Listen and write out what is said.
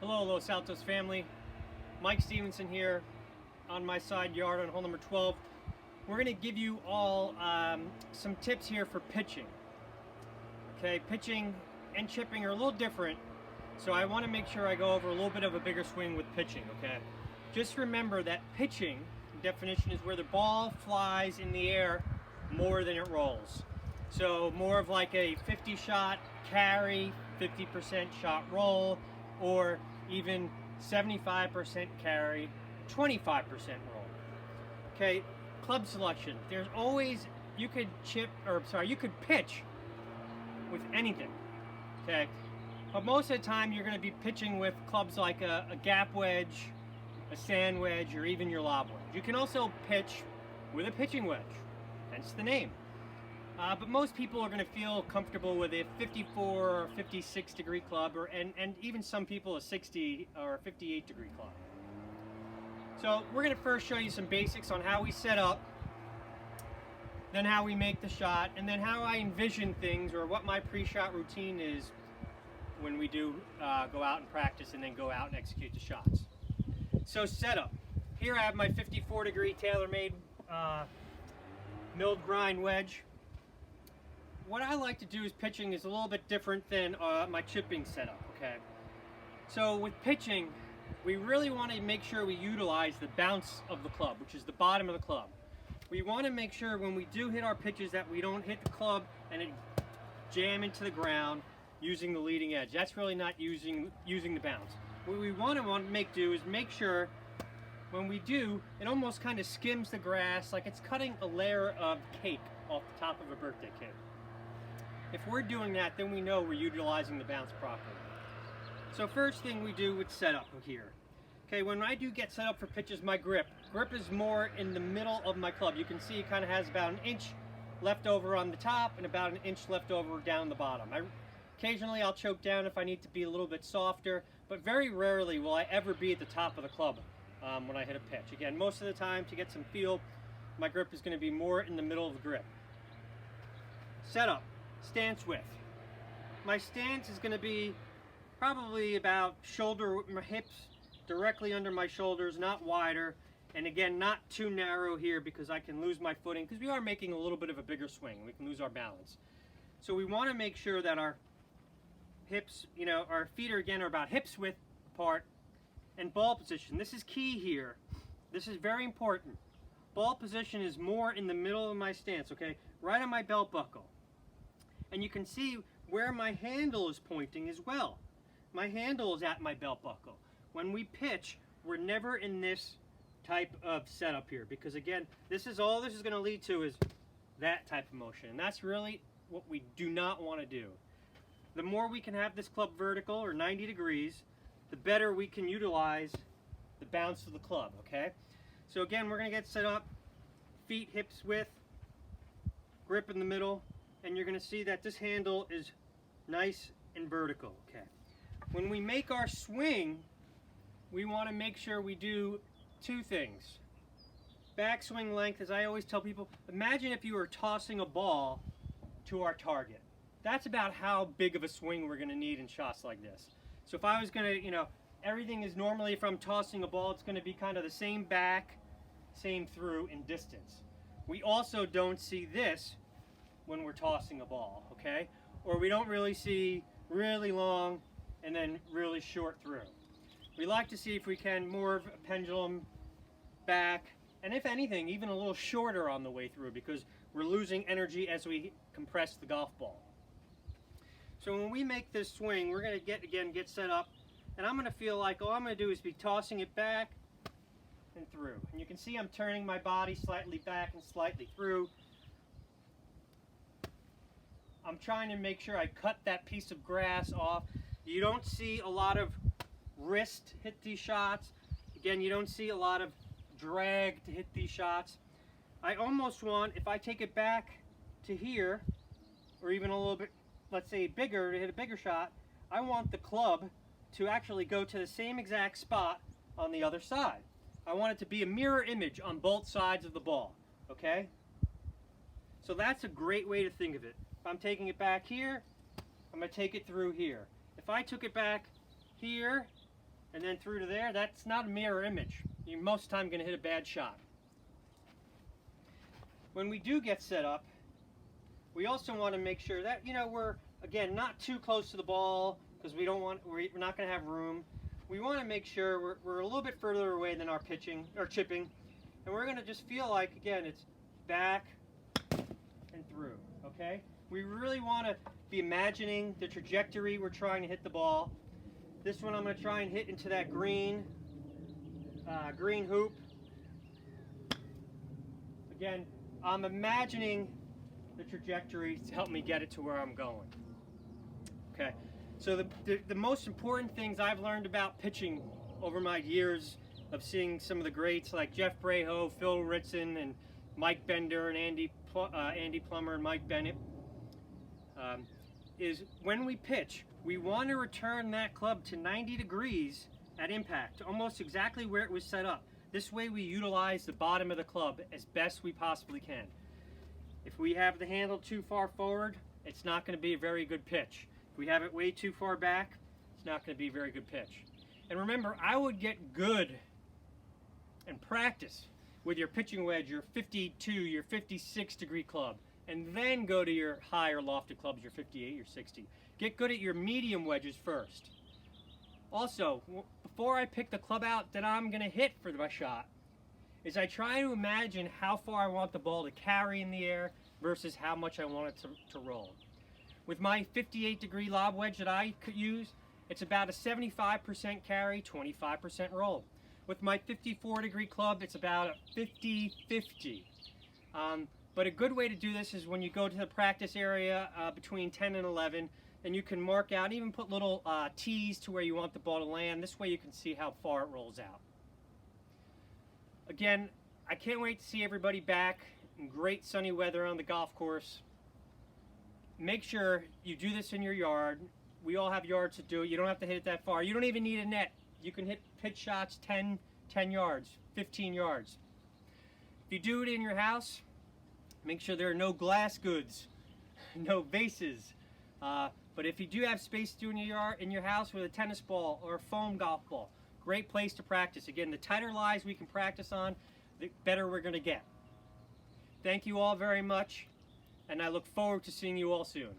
Hello, Los Altos family. Mike Stevenson here on my side yard on hole number 12. We're going to give you all some tips here for pitching. Okay, pitching and chipping are a little different, so I want to make sure I go over a little bit of a bigger swing with pitching, okay? Just remember that pitching definition is where the ball flies in the air more than it rolls. So more of like a 50 shot carry, 50% shot roll, or even 75% carry, 25% roll. Okay, club selection. There's always, you could pitch with anything, okay? But most of the time you're gonna be pitching with clubs like a gap wedge, a sand wedge, or even your lob wedge. You can also pitch with a pitching wedge, hence the name. But most people are going to feel comfortable with a 54 or 56 degree club, and even some people a 60 or 58 degree club. So we're going to first show you some basics on how we set up, then how we make the shot, and then how I envision things, or what my pre-shot routine is when we do go out and practice and then go out and execute the shots. So setup. Here I have my 54 degree TaylorMade milled grind wedge. What I like to do is pitching is a little bit different than my chipping setup, okay? So with pitching, we really want to make sure we utilize the bounce of the club, which is the bottom of the club. We want to make sure when we do hit our pitches that we don't hit the club and it jam into the ground using the leading edge. That's really not using the bounce. What we want to do is make sure when we do, it almost kind of skims the grass like it's cutting a layer of cake off the top of a birthday cake. If we're doing that, then we know we're utilizing the bounce properly. So first thing we do with setup here. Okay, when I do get set up for pitches, my grip is more in the middle of my club. You can see it kind of has about an inch left over on the top and about an inch left over down the bottom. Occasionally I'll choke down if I need to be a little bit softer, but very rarely will I ever be at the top of the club when I hit a pitch. Again, most of the time, to get some feel, my grip is going to be more in the middle of the grip. Setup. Stance width. My stance is going to be probably about my hips directly under my shoulders, not wider, and again not too narrow here because I can lose my footing, because we are making a little bit of a bigger swing. We can lose our balance. So we want to make sure that our hips, our feet are about hips width apart, and ball position. This is key here. This is very important. Ball position is more in the middle of my stance, okay? Right on my belt buckle. And you can see where my handle is pointing as well. My handle is at my belt buckle. When we pitch, we're never in this type of setup here, because again, this is going to lead to is that type of motion. And that's really what we do not want to do. The more we can have this club vertical or 90 degrees, the better we can utilize the bounce of the club, okay? So again, we're going to get set up, feet hips width, grip in the middle, and you're going to see that this handle is nice and vertical, okay? When we make our swing, we want to make sure we do two things. Backswing length, as I always tell people, imagine if you were tossing a ball to our target. That's about how big of a swing we're going to need in shots like this. So if I was going to, everything is normally, if I'm tossing a ball, it's going to be kind of the same back, same through in distance. We also don't see this when we're tossing a ball, okay? Or we don't really see really long and then really short through. We like to see, if we can, more of a pendulum back, and if anything, even a little shorter on the way through, because we're losing energy as we compress the golf ball. So when we make this swing, we're going to get set up, and I'm going to feel like all I'm going to do is be tossing it back and through. And you can see I'm turning my body slightly back and slightly through. I'm trying to make sure I cut that piece of grass off. You don't see a lot of wrist hit these shots. Again, you don't see a lot of drag to hit these shots. I almost want, if I take it back to here, or even a little bit, let's say bigger, to hit a bigger shot, I want the club to actually go to the same exact spot on the other side. I want it to be a mirror image on both sides of the ball, okay? So that's a great way to think of it. If I'm taking it back here, I'm going to take it through here. If I took it back here and then through to there, that's not a mirror image. You're most of the time going to hit a bad shot. When we do get set up, we also want to make sure that, we're, again, not too close to the ball because we're not going to have room. We want to make sure we're a little bit further away than our pitching or chipping, and we're going to just feel like, again, it's back and through, okay? We really want to be imagining the trajectory we're trying to hit the ball. This one I'm going to try and hit into that green hoop. Again, I'm imagining the trajectory to help me get it to where I'm going. Okay, so the most important things I've learned about pitching over my years of seeing some of the greats like Jeff Breho, Phil Ritson, and Mike Bender, and Andy Plummer, and Mike Bennett, is when we pitch, we want to return that club to 90 degrees at impact, almost exactly where it was set up. This way we utilize the bottom of the club as best we possibly can. If we have the handle too far forward, it's not going to be a very good pitch. If we have it way too far back, it's not going to be a very good pitch. And remember, I would get good and practice with your pitching wedge, your 52, your 56 degree club, and then go to your higher lofted clubs, your 58, your 60. Get good at your medium wedges first. Also, before I pick the club out that I'm going to hit for my shot, is I try to imagine how far I want the ball to carry in the air versus how much I want it to roll. With my 58 degree lob wedge that I could use, it's about a 75% carry, 25% roll. With my 54 degree club, it's about a 50-50. But a good way to do this is when you go to the practice area between 10 and 11, and you can mark out, even put little T's to where you want the ball to land. This way you can see how far it rolls out. Again, I can't wait to see everybody back in great sunny weather on the golf course. Make sure you do this in your yard. We all have yards to do it. You don't have to hit it that far. You don't even need a net. You can hit pitch shots 10 yards, 15 yards. If you do it in your house, make sure there are no glass goods, no vases. But if you do have space to do in your house with a tennis ball or a foam golf ball, great place to practice. Again, the tighter lies we can practice on, the better we're going to get. Thank you all very much, and I look forward to seeing you all soon.